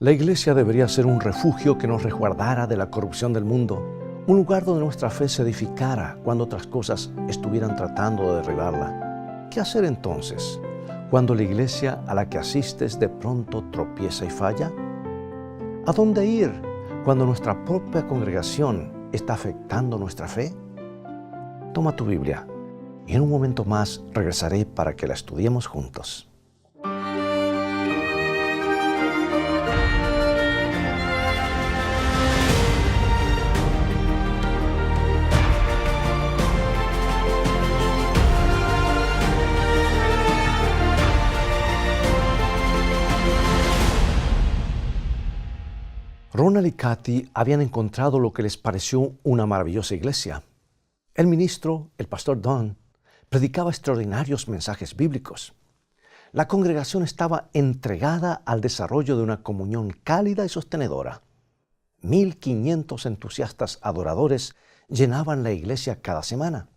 La iglesia debería ser un refugio que nos resguardara de la corrupción del mundo, un lugar donde nuestra fe se edificara cuando otras cosas estuvieran tratando de derribarla. ¿Qué hacer entonces cuando la iglesia a la que asistes de pronto tropieza y falla? ¿A dónde ir cuando nuestra propia congregación está afectando nuestra fe? Toma tu Biblia y en un momento más regresaré para que la estudiemos juntos. Ronald y Kathy habían encontrado lo que les pareció una maravillosa iglesia. El ministro, el pastor Don, predicaba extraordinarios mensajes bíblicos. La congregación estaba entregada al desarrollo de una comunión cálida y sostenedora. 1,500 entusiastas adoradores llenaban la iglesia cada semana.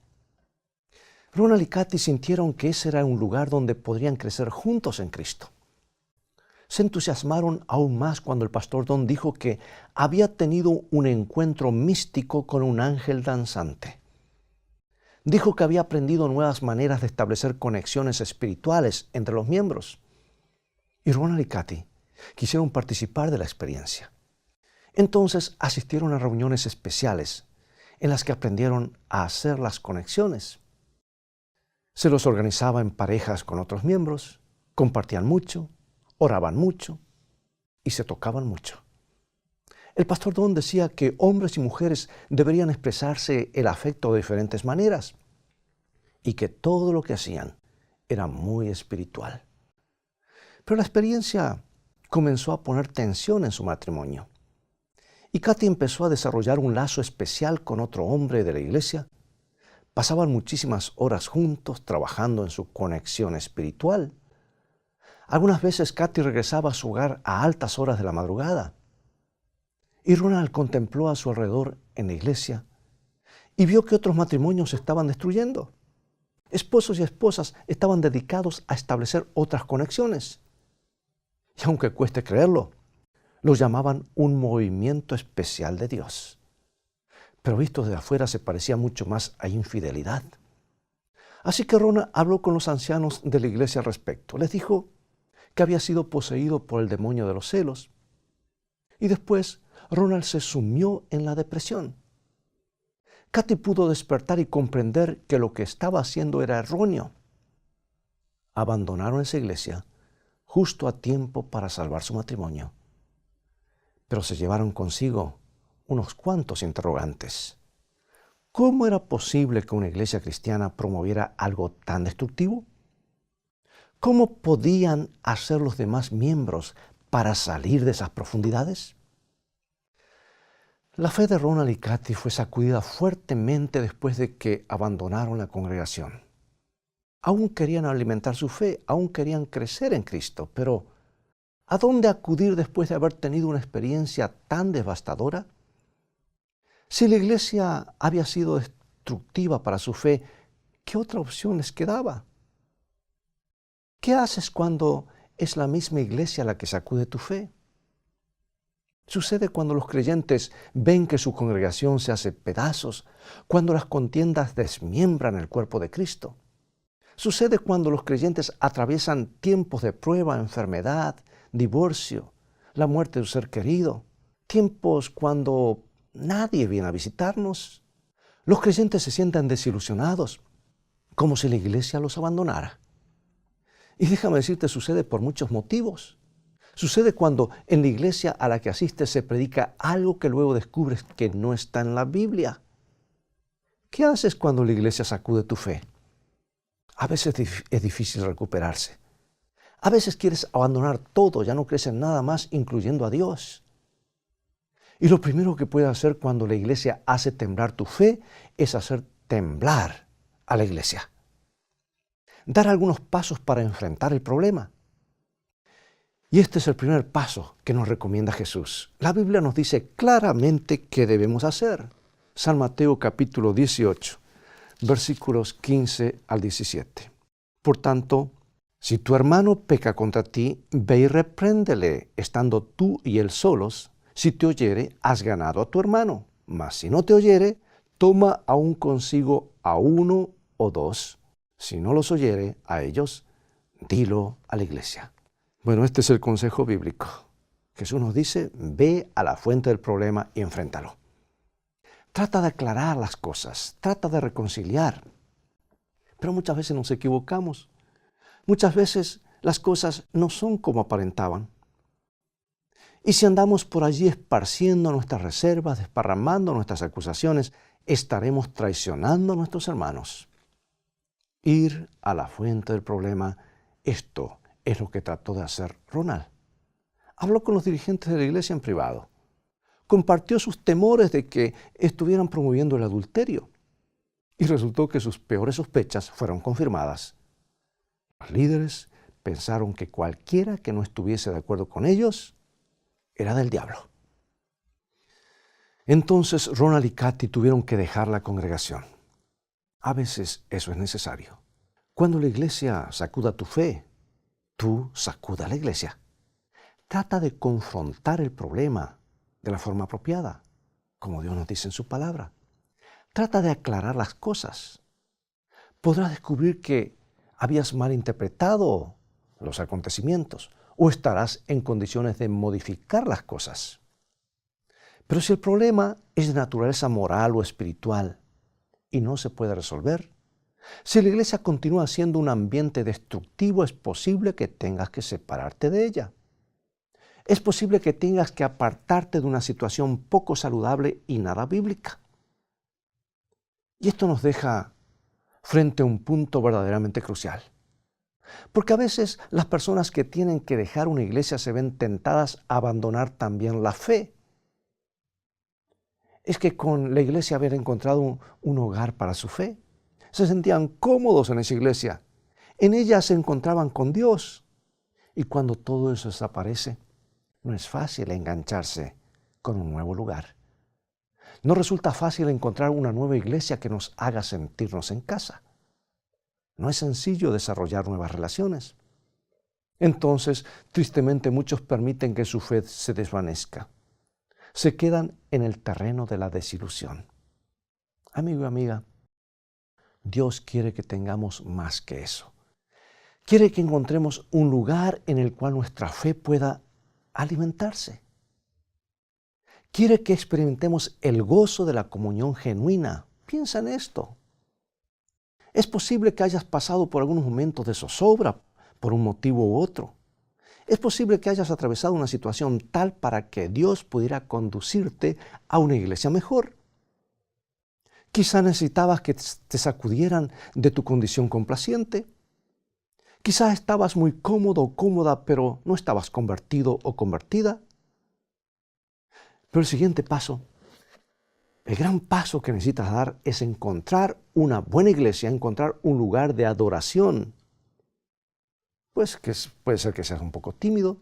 Ronald y Kathy sintieron que ese era un lugar donde podrían crecer juntos en Cristo. Se entusiasmaron aún más cuando el pastor Don dijo que había tenido un encuentro místico con un ángel danzante. Dijo que había aprendido nuevas maneras de establecer conexiones espirituales entre los miembros. Y Ronald y Kathy quisieron participar de la experiencia. Entonces asistieron a reuniones especiales en las que aprendieron a hacer las conexiones. Se los organizaba en parejas con otros miembros, compartían mucho, oraban mucho y se tocaban mucho. El pastor Don decía que hombres y mujeres deberían expresarse el afecto de diferentes maneras y que todo lo que hacían era muy espiritual. Pero la experiencia comenzó a poner tensión en su matrimonio. Y Kathy empezó a desarrollar un lazo especial con otro hombre de la iglesia. Pasaban muchísimas horas juntos trabajando en su conexión espiritual. Algunas veces Kathy regresaba a su hogar a altas horas de la madrugada. Y Ronald contempló a su alrededor en la iglesia y vio que otros matrimonios se estaban destruyendo. Esposos y esposas estaban dedicados a establecer otras conexiones. Y aunque cueste creerlo, los llamaban un movimiento especial de Dios. Pero visto desde afuera se parecía mucho más a infidelidad. Así que Ronald habló con los ancianos de la iglesia al respecto. Les dijo que había sido poseído por el demonio de los celos. Y después Ronald se sumió en la depresión. Kathy pudo despertar y comprender que lo que estaba haciendo era erróneo. Abandonaron esa iglesia justo a tiempo para salvar su matrimonio. Pero se llevaron consigo unos cuantos interrogantes. ¿Cómo era posible que una iglesia cristiana promoviera algo tan destructivo? ¿Cómo podían hacer los demás miembros para salir de esas profundidades? La fe de Ronald y Kathy fue sacudida fuertemente después de que abandonaron la congregación. Aún querían alimentar su fe, aún querían crecer en Cristo, pero ¿a dónde acudir después de haber tenido una experiencia tan devastadora? Si la iglesia había sido destructiva para su fe, ¿qué otra opción les quedaba? ¿Qué haces cuando es la misma iglesia la que sacude tu fe? Sucede cuando los creyentes ven que su congregación se hace pedazos, cuando las contiendas desmiembran el cuerpo de Cristo. Sucede cuando los creyentes atraviesan tiempos de prueba, enfermedad, divorcio, la muerte de un ser querido, tiempos cuando nadie viene a visitarnos. Los creyentes se sientan desilusionados, como si la iglesia los abandonara. Y déjame decirte, sucede por muchos motivos. Sucede cuando en la iglesia a la que asistes se predica algo que luego descubres que no está en la Biblia. ¿Qué haces cuando la iglesia sacude tu fe? A veces es difícil recuperarse. A veces quieres abandonar todo, ya no crees en nada más, incluyendo a Dios. Y lo primero que puedes hacer cuando la iglesia hace temblar tu fe es hacer temblar a la iglesia. Dar algunos pasos para enfrentar el problema. Y este es el primer paso que nos recomienda Jesús. La Biblia nos dice claramente qué debemos hacer. San Mateo capítulo 18, versículos 15 al 17. Por tanto, Si tu hermano peca contra ti, ve y repréndele, estando tú y él solos. Si te oyere, has ganado a tu hermano. Mas si no te oyere, toma aún consigo a uno o dos. Si no los oyere a ellos, dilo a la iglesia. Bueno, este es el consejo bíblico. Jesús nos dice, ve a la fuente del problema y enfréntalo. Trata de aclarar las cosas, trata de reconciliar. Pero muchas veces nos equivocamos. Muchas veces las cosas no son como aparentaban. Y si andamos por allí esparciendo nuestras reservas, desparramando nuestras acusaciones, estaremos traicionando a nuestros hermanos. Ir a la fuente del problema, esto es lo que trató de hacer Ronald. Habló con los dirigentes de la iglesia en privado. Compartió sus temores de que estuvieran promoviendo el adulterio. Y resultó que sus peores sospechas fueron confirmadas. Los líderes pensaron que cualquiera que no estuviese de acuerdo con ellos era del diablo. Entonces Ronald y Kathy tuvieron que dejar la congregación. A veces eso es necesario. Cuando la iglesia sacuda tu fe, tú sacuda a la iglesia. Trata de confrontar el problema de la forma apropiada, como Dios nos dice en su palabra. Trata de aclarar las cosas. Podrás descubrir que habías malinterpretado los acontecimientos o estarás en condiciones de modificar las cosas. Pero si el problema es de naturaleza moral o espiritual y no se puede resolver, si la iglesia continúa siendo un ambiente destructivo, es posible que tengas que separarte de ella. Es posible que tengas que apartarte de una situación poco saludable y nada bíblica. Y esto nos deja frente a un punto verdaderamente crucial. Porque a veces las personas que tienen que dejar una iglesia se ven tentadas a abandonar también la fe. Es que con la iglesia habían encontrado un hogar para su fe. Se sentían cómodos en esa iglesia. En ella se encontraban con Dios. Y cuando todo eso desaparece, no es fácil engancharse con un nuevo lugar. No resulta fácil encontrar una nueva iglesia que nos haga sentirnos en casa. No es sencillo desarrollar nuevas relaciones. Entonces, tristemente, muchos permiten que su fe se desvanezca. Se quedan en el terreno de la desilusión. Amigo y amiga, Dios quiere que tengamos más que eso. Quiere que encontremos un lugar en el cual nuestra fe pueda alimentarse. Quiere que experimentemos el gozo de la comunión genuina. Piensa en esto. Es posible que hayas pasado por algunos momentos de zozobra por un motivo u otro. Es posible que hayas atravesado una situación tal para que Dios pudiera conducirte a una iglesia mejor. Quizá necesitabas que te sacudieran de tu condición complaciente. Quizás estabas muy cómodo o cómoda, pero no estabas convertido o convertida. Pero el siguiente paso, el gran paso que necesitas dar es encontrar una buena iglesia, encontrar un lugar de adoración. Pues que puede ser que seas un poco tímido,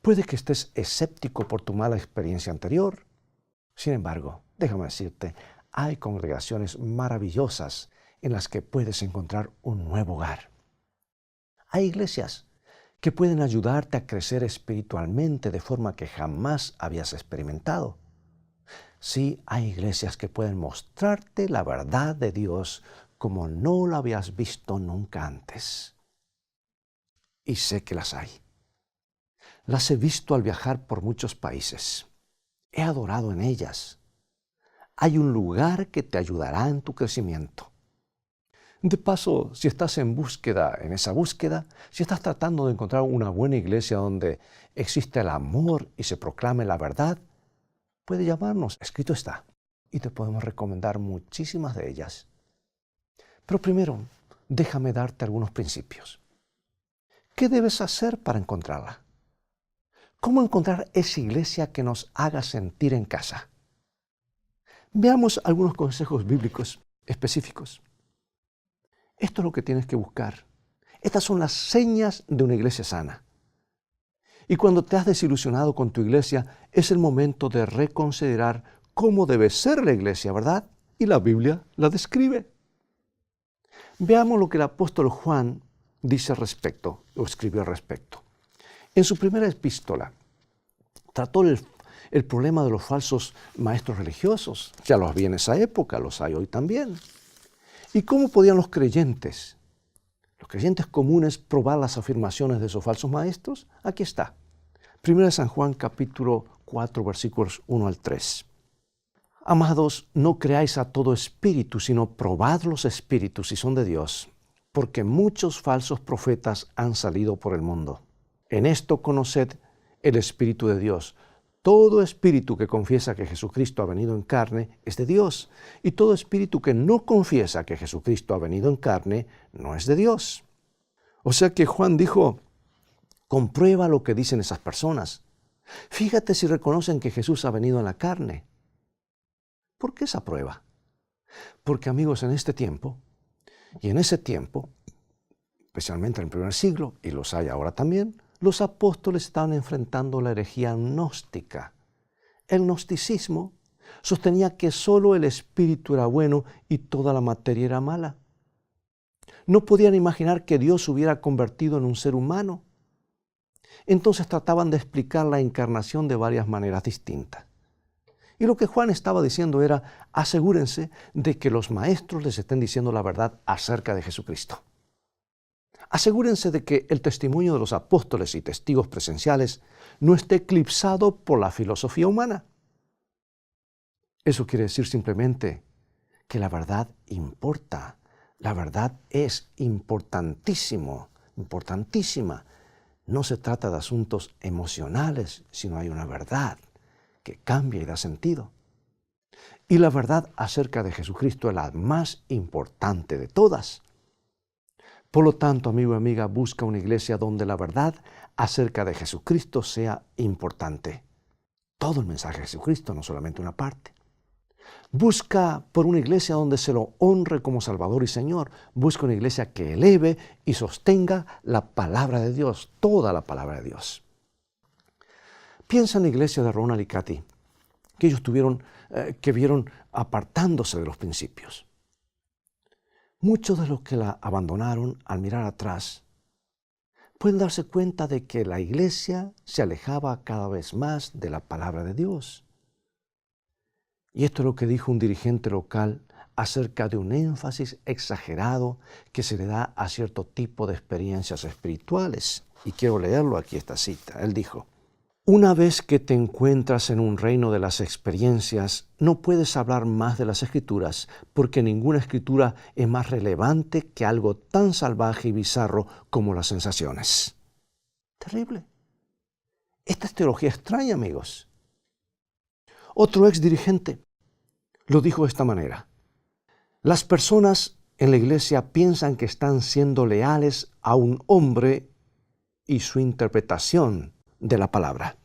puede que estés escéptico por tu mala experiencia anterior. Sin embargo, déjame decirte, hay congregaciones maravillosas en las que puedes encontrar un nuevo hogar. Hay iglesias que pueden ayudarte a crecer espiritualmente de forma que jamás habías experimentado. Sí, hay iglesias que pueden mostrarte la verdad de Dios como no la habías visto nunca antes. Y sé que las hay. Las he visto al viajar por muchos países. He adorado en ellas. Hay un lugar que te ayudará en tu crecimiento. De paso, si estás en esa búsqueda, si estás tratando de encontrar una buena iglesia donde existe el amor y se proclame la verdad, puede llamarnos, escrito está, y te podemos recomendar muchísimas de ellas. Pero primero, déjame darte algunos principios. ¿Qué debes hacer para encontrarla? ¿Cómo encontrar esa iglesia que nos haga sentir en casa? Veamos algunos consejos bíblicos específicos. Esto es lo que tienes que buscar. Estas son las señas de una iglesia sana. Y cuando te has desilusionado con tu iglesia, es el momento de reconsiderar cómo debe ser la iglesia, ¿verdad? Y la Biblia la describe. Veamos lo que el apóstol Juan dice al respecto, o escribió al respecto. En su primera epístola, trató el problema de los falsos maestros religiosos. Ya los había en esa época, los hay hoy también. ¿Y cómo podían los creyentes comunes, probar las afirmaciones de esos falsos maestros? Aquí está. 1 San Juan capítulo 4, versículos 1 al 3. Amados, no creáis a todo espíritu, sino probad los espíritus si son de Dios, porque muchos falsos profetas han salido por el mundo. En esto conoced el Espíritu de Dios. Todo espíritu que confiesa que Jesucristo ha venido en carne es de Dios, y todo espíritu que no confiesa que Jesucristo ha venido en carne no es de Dios. O sea que Juan dijo, comprueba lo que dicen esas personas. Fíjate si reconocen que Jesús ha venido en la carne. ¿Por qué esa prueba? Porque, amigos, en este tiempo, y en ese tiempo, especialmente en el primer siglo, y los hay ahora también, los apóstoles estaban enfrentando la herejía gnóstica. El gnosticismo sostenía que solo el espíritu era bueno y toda la materia era mala. No podían imaginar que Dios se hubiera convertido en un ser humano. Entonces trataban de explicar la encarnación de varias maneras distintas. Y lo que Juan estaba diciendo era, asegúrense de que los maestros les estén diciendo la verdad acerca de Jesucristo. Asegúrense de que el testimonio de los apóstoles y testigos presenciales no esté eclipsado por la filosofía humana. Eso quiere decir simplemente que la verdad importa. La verdad es importantísima. No se trata de asuntos emocionales, sino hay una verdad que cambia y da sentido. Y la verdad acerca de Jesucristo es la más importante de todas. Por lo tanto, amigo y amiga, busca una iglesia donde la verdad acerca de Jesucristo sea importante. Todo el mensaje de Jesucristo, no solamente una parte. Busca por una iglesia donde se lo honre como Salvador y Señor. Busca una iglesia que eleve y sostenga la palabra de Dios, toda la palabra de Dios. Piensa en la iglesia de Ronald y Cathy, que ellos vieron apartándose de los principios. Muchos de los que la abandonaron al mirar atrás pueden darse cuenta de que la iglesia se alejaba cada vez más de la palabra de Dios. Y esto es lo que dijo un dirigente local acerca de un énfasis exagerado que se le da a cierto tipo de experiencias espirituales. Y quiero leerlo aquí, esta cita. Él dijo, una vez que te encuentras en un reino de las experiencias, no puedes hablar más de las Escrituras, porque ninguna Escritura es más relevante que algo tan salvaje y bizarro como las sensaciones. Terrible. Esta es teología extraña, amigos. Otro ex dirigente lo dijo de esta manera. Las personas en la iglesia piensan que están siendo leales a un hombre y su interpretación de la palabra.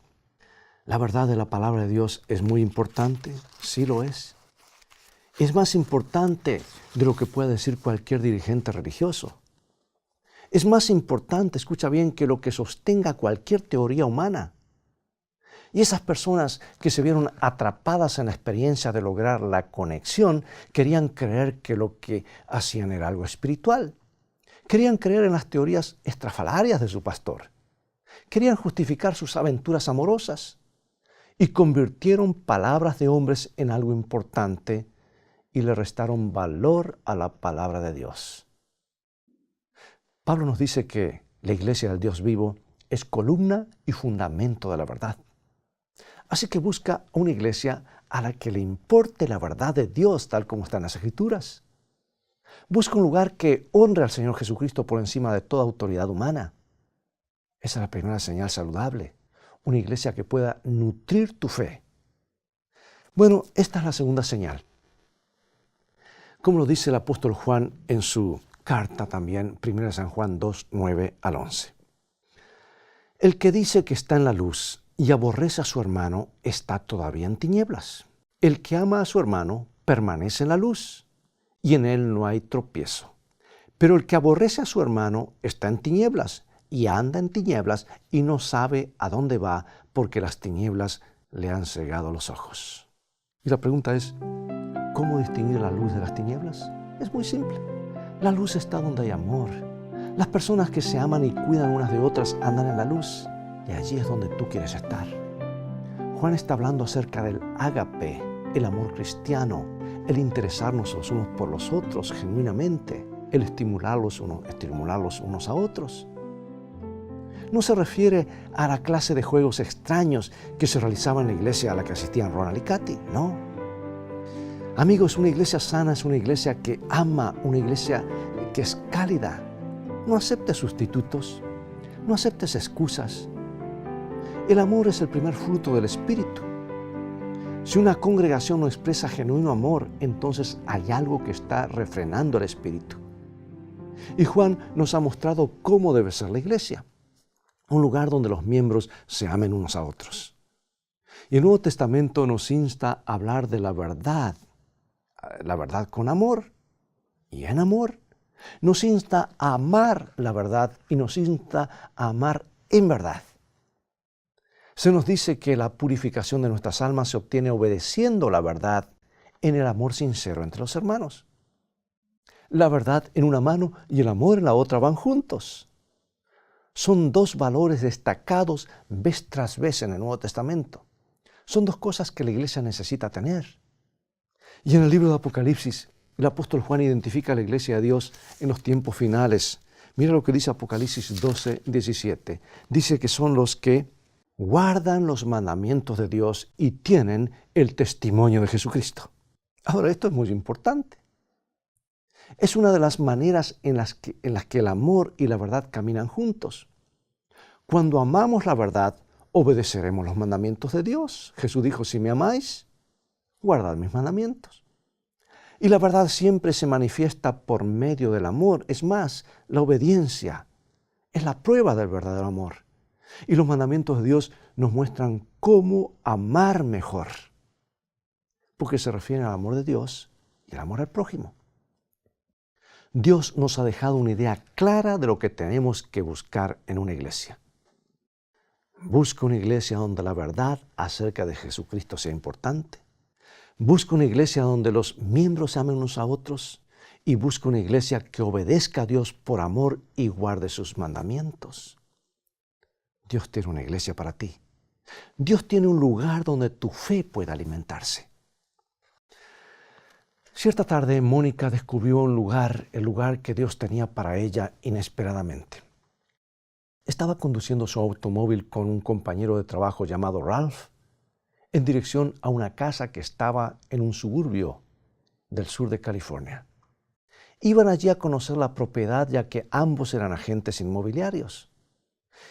La verdad de la palabra de Dios es muy importante, sí lo es. Es más importante de lo que pueda decir cualquier dirigente religioso. Es más importante, escucha bien, que lo que sostenga cualquier teoría humana. Y esas personas que se vieron atrapadas en la experiencia de lograr la conexión, querían creer que lo que hacían era algo espiritual. Querían creer en las teorías estrafalarias de su pastor. Querían justificar sus aventuras amorosas y convirtieron palabras de hombres en algo importante y le restaron valor a la palabra de Dios. Pablo nos dice que la iglesia del Dios vivo es columna y fundamento de la verdad. Así que busca una iglesia a la que le importe la verdad de Dios tal como está en las Escrituras. Busca un lugar que honre al Señor Jesucristo por encima de toda autoridad humana. Esa es la primera señal saludable. Una iglesia que pueda nutrir tu fe. Bueno, esta es la segunda señal. Como lo dice el apóstol Juan en su carta también, 1 San Juan 2, 9 al 11. El que dice que está en la luz y aborrece a su hermano está todavía en tinieblas. El que ama a su hermano permanece en la luz y en él no hay tropiezo. Pero el que aborrece a su hermano está en tinieblas y anda en tinieblas y no sabe a dónde va porque las tinieblas le han cegado los ojos. Y la pregunta es, ¿cómo distinguir la luz de las tinieblas? Es muy simple. La luz está donde hay amor. Las personas que se aman y cuidan unas de otras andan en la luz, y allí es donde tú quieres estar. Juan está hablando acerca del ágape, el amor cristiano, el interesarnos los unos por los otros genuinamente, el estimularlos unos a otros. No se refiere a la clase de juegos extraños que se realizaban en la iglesia a la que asistían Ronald y Katy, no. Amigos, una iglesia sana es una iglesia que ama, una iglesia que es cálida. No aceptes sustitutos, no aceptes excusas. El amor es el primer fruto del Espíritu. Si una congregación no expresa genuino amor, entonces hay algo que está refrenando el Espíritu. Y Juan nos ha mostrado cómo debe ser la iglesia. Un lugar donde los miembros se amen unos a otros. Y el Nuevo Testamento nos insta a hablar de la verdad con amor y en amor. Nos insta a amar la verdad y nos insta a amar en verdad. Se nos dice que la purificación de nuestras almas se obtiene obedeciendo la verdad en el amor sincero entre los hermanos. La verdad en una mano y el amor en la otra van juntos. Son dos valores destacados vez tras vez en el Nuevo Testamento. Son dos cosas que la iglesia necesita tener. Y en el libro de Apocalipsis, el apóstol Juan identifica a la iglesia de Dios en los tiempos finales. Mira lo que dice Apocalipsis 12, 17. Dice que son los que guardan los mandamientos de Dios y tienen el testimonio de Jesucristo. Ahora, esto es muy importante. Es una de las maneras en las que el amor y la verdad caminan juntos. Cuando amamos la verdad, obedeceremos los mandamientos de Dios. Jesús dijo, si me amáis, guardad mis mandamientos. Y la verdad siempre se manifiesta por medio del amor. Es más, la obediencia es la prueba del verdadero amor. Y los mandamientos de Dios nos muestran cómo amar mejor, porque se refieren al amor de Dios y al amor al prójimo. Dios nos ha dejado una idea clara de lo que tenemos que buscar en una iglesia. Busca una iglesia donde la verdad acerca de Jesucristo sea importante. Busca una iglesia donde los miembros se amen unos a otros. Y busca una iglesia que obedezca a Dios por amor y guarde sus mandamientos. Dios tiene una iglesia para ti. Dios tiene un lugar donde tu fe pueda alimentarse. Cierta tarde, Mónica descubrió un lugar, el lugar que Dios tenía para ella inesperadamente. Estaba conduciendo su automóvil con un compañero de trabajo llamado Ralph en dirección a una casa que estaba en un suburbio del sur de California. Iban allí a conocer la propiedad ya que ambos eran agentes inmobiliarios.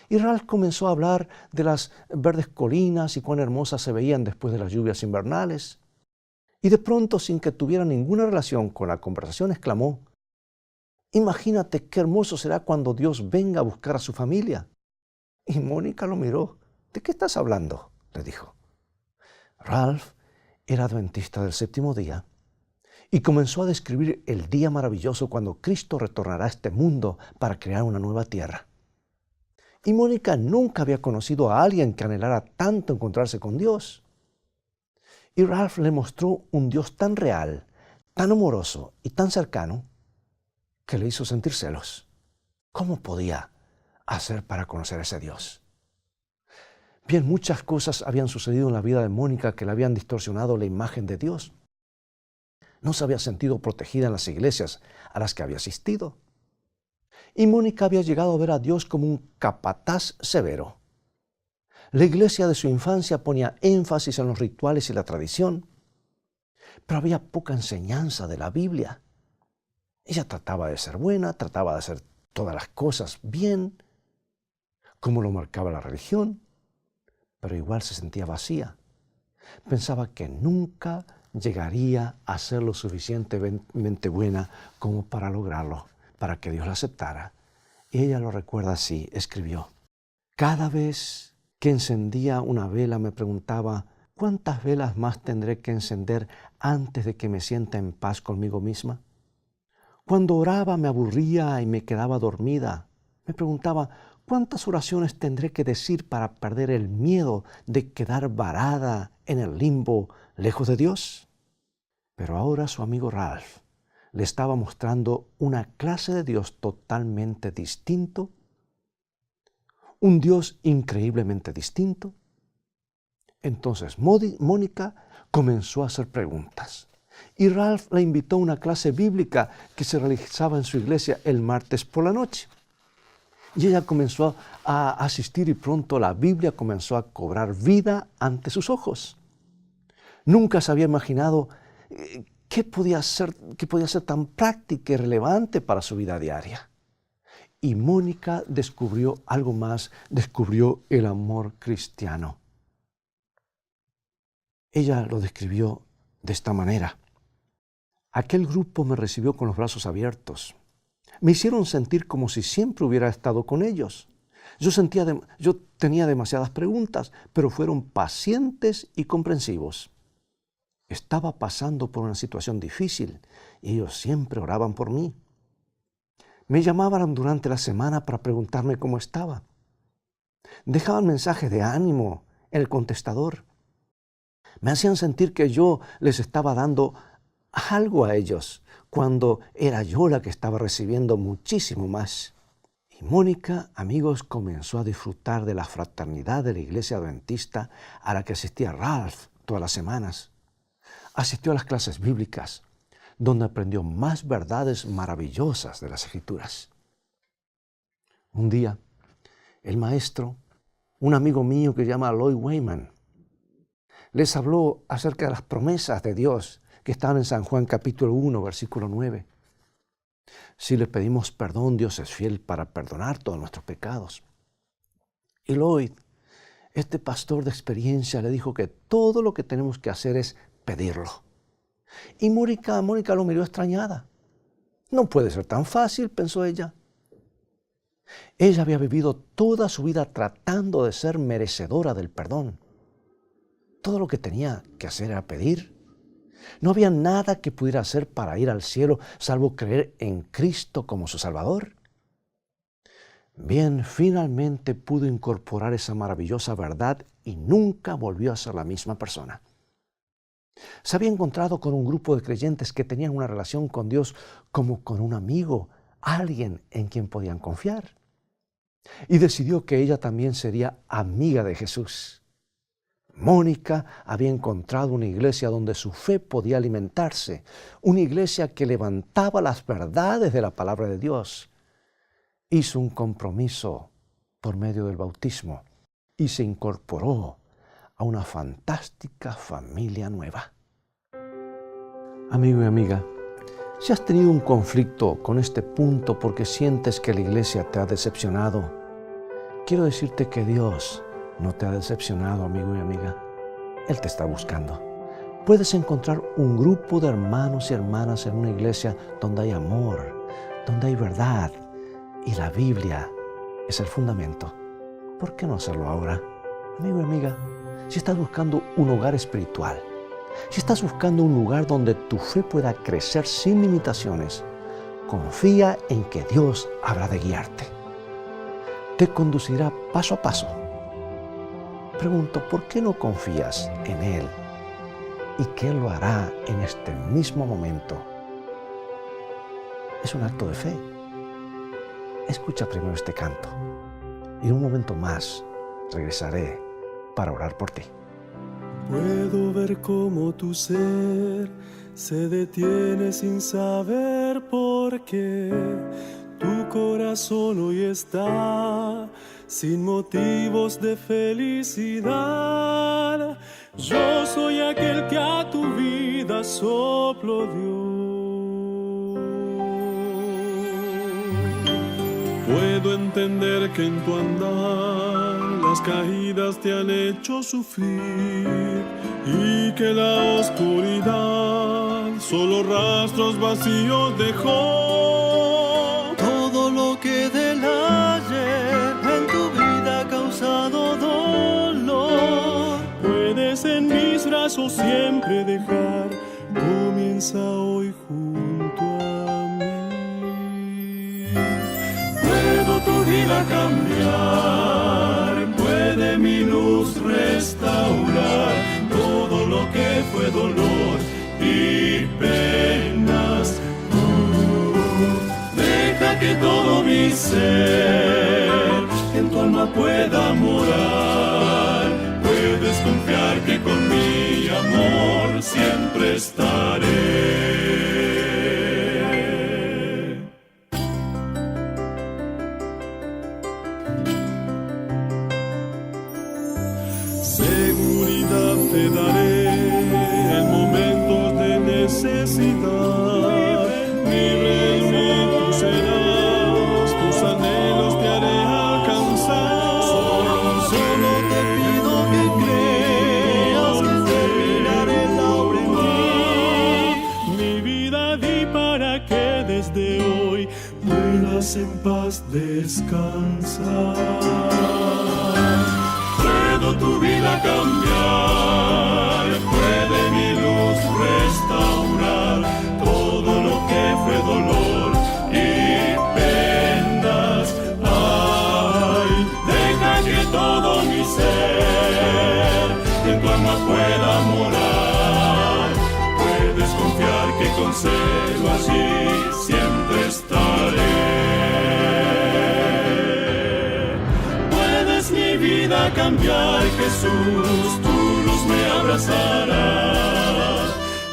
Y Ralph comenzó a hablar de las verdes colinas y cuán hermosas se veían después de las lluvias invernales. Y de pronto, sin que tuviera ninguna relación con la conversación, exclamó, imagínate qué hermoso será cuando Dios venga a buscar a su familia. Y Mónica lo miró. ¿De qué estás hablando?, le dijo. Ralph era adventista del séptimo día y comenzó a describir el día maravilloso cuando Cristo retornará a este mundo para crear una nueva tierra. Y Mónica nunca había conocido a alguien que anhelara tanto encontrarse con Dios. Y Ralph le mostró un Dios tan real, tan amoroso y tan cercano que le hizo sentir celos. ¿Cómo podía hacer para conocer a ese Dios? Bien, muchas cosas habían sucedido en la vida de Mónica que le habían distorsionado la imagen de Dios. No se había sentido protegida en las iglesias a las que había asistido. Y Mónica había llegado a ver a Dios como un capataz severo. La iglesia de su infancia ponía énfasis en los rituales y la tradición, pero había poca enseñanza de la Biblia. Ella trataba de ser buena, trataba de hacer todas las cosas bien, como lo marcaba la religión, pero igual se sentía vacía. Pensaba que nunca llegaría a ser lo suficientemente buena como para lograrlo, para que Dios la aceptara. Y ella lo recuerda así, escribió, cada vez que encendía una vela me preguntaba, ¿cuántas velas más tendré que encender antes de que me sienta en paz conmigo misma? Cuando oraba me aburría y me quedaba dormida. Me preguntaba, ¿cuántas oraciones tendré que decir para perder el miedo de quedar varada en el limbo lejos de Dios? Pero ahora su amigo Ralph le estaba mostrando una clase de Dios totalmente distinto, un Dios increíblemente distinto. Entonces Mónica comenzó a hacer preguntas y Ralph la invitó a una clase bíblica que se realizaba en su iglesia el martes por la noche. Y ella comenzó a asistir y pronto la Biblia comenzó a cobrar vida ante sus ojos. Nunca se había imaginado qué podía ser tan práctica y relevante para su vida diaria. Y Mónica descubrió algo más, descubrió el amor cristiano. Ella lo describió de esta manera. Aquel grupo me recibió con los brazos abiertos. Me hicieron sentir como si siempre hubiera estado con ellos. Yo tenía demasiadas preguntas, pero fueron pacientes y comprensivos. Estaba pasando por una situación difícil y ellos siempre oraban por mí. Me llamaban durante la semana para preguntarme cómo estaba. Dejaban mensajes de ánimo en el contestador. Me hacían sentir que yo les estaba dando algo a ellos, cuando era yo la que estaba recibiendo muchísimo más. Y Mónica, amigos, comenzó a disfrutar de la fraternidad de la iglesia adventista a la que asistía Ralph todas las semanas. Asistió a las clases bíblicas, donde aprendió más verdades maravillosas de las Escrituras. Un día, el maestro, un amigo mío que se llama Lloyd Wayman, les habló acerca de las promesas de Dios que estaban en San Juan capítulo 1, versículo 9. Si le pedimos perdón, Dios es fiel para perdonar todos nuestros pecados. Y Lloyd, este pastor de experiencia, le dijo que todo lo que tenemos que hacer es pedirlo. Y Mónica lo miró extrañada. No puede ser tan fácil, pensó ella. Ella había vivido toda su vida tratando de ser merecedora del perdón. Todo lo que tenía que hacer era pedir. No había nada que pudiera hacer para ir al cielo, salvo creer en Cristo como su Salvador. Bien, finalmente pudo incorporar esa maravillosa verdad y nunca volvió a ser la misma persona. Se había encontrado con un grupo de creyentes que tenían una relación con Dios como con un amigo, alguien en quien podían confiar. Y decidió que ella también sería amiga de Jesús. Mónica había encontrado una iglesia donde su fe podía alimentarse, una iglesia que levantaba las verdades de la palabra de Dios. Hizo un compromiso por medio del bautismo y se incorporó a una fantástica familia nueva. Amigo y amiga, si has tenido un conflicto con este punto porque sientes que la iglesia te ha decepcionado, quiero decirte que Dios no te ha decepcionado, amigo y amiga. Él te está buscando. Puedes encontrar un grupo de hermanos y hermanas en una iglesia donde hay amor, donde hay verdad y la Biblia es el fundamento. ¿Por qué no hacerlo ahora? Amigo y amiga, si estás buscando un hogar espiritual, si estás buscando un lugar donde tu fe pueda crecer sin limitaciones, confía en que Dios habrá de guiarte. Te conducirá paso a paso. Pregunto, ¿por qué no confías en Él? Y que Él lo hará en este mismo momento. Es un acto de fe. Escucha primero este canto y en un momento más regresaré para orar por ti. Puedo ver cómo tu ser se detiene sin saber por qué. Tu corazón hoy está sin motivos de felicidad. Yo soy aquel que a tu vida soplo dio. Puedo entender que en tu andar las caídas te han hecho sufrir y que la oscuridad solo rastros vacíos dejó. Todo lo que del ayer en tu vida ha causado dolor, puedes en mis brazos siempre dejar. Comienza hoy junto a mí. Puedo tu vida cambiar, puede mi luz restaurar todo lo que fue dolor y penas. ser, en tu alma pueda morar. Puedes confiar que con mi amor siempre estaré. Seguridad te daré en momentos de necesidad. Libre tú serás, tus anhelos te haré alcanzar. Solo te pido que creas que terminaré la obra en ti. Mi vida di para que desde hoy puedas en paz descansar. Puedo tu vida cambiar, puede mi luz restaurar todo lo que fue dolor y penas. Ay, deja que todo mi ser en tu alma pueda morar. Puedes confiar que con celo allí siempre estaré. Mi vida cambiar, Jesús, tu luz me abrazará.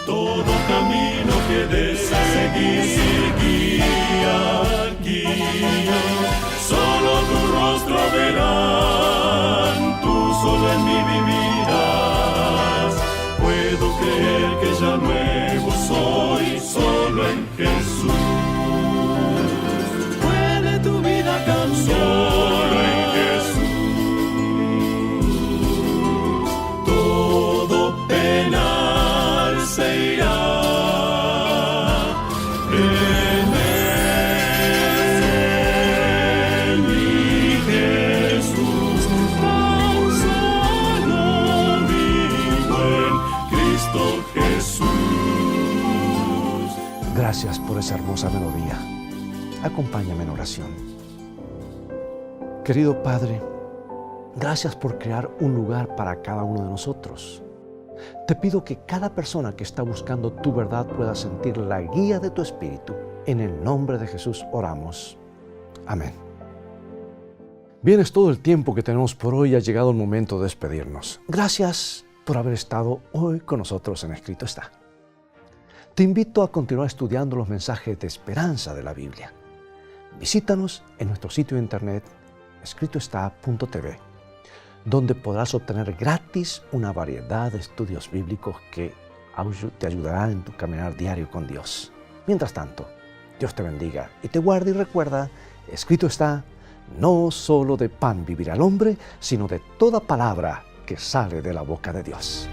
Todo camino que desea seguir, guía, guía. Solo tu rostro verán, tú solo en mí vivirás. Puedo creer que ya nuevo soy, solo en Jesús. Puede tu vida cambiar, solo en Jesús. Se irá en él, mi Jesús, tan solo vivo en Cristo Jesús. Gracias por esa hermosa melodía. Acompáñame en oración. Querido Padre, gracias por crear un lugar para cada uno de nosotros. Te pido que cada persona que está buscando tu verdad pueda sentir la guía de tu Espíritu. En el nombre de Jesús oramos. Amén. Bien, es todo el tiempo que tenemos por hoy. Ha llegado el momento de despedirnos. Gracias por haber estado hoy con nosotros en Escrito Está. Te invito a continuar estudiando los mensajes de esperanza de la Biblia. Visítanos en nuestro sitio de internet escritoestá.tv, donde podrás obtener gratis una variedad de estudios bíblicos que te ayudarán en tu caminar diario con Dios. Mientras tanto, Dios te bendiga y te guarde, y recuerda, escrito está, no solo de pan vivirá el hombre, sino de toda palabra que sale de la boca de Dios.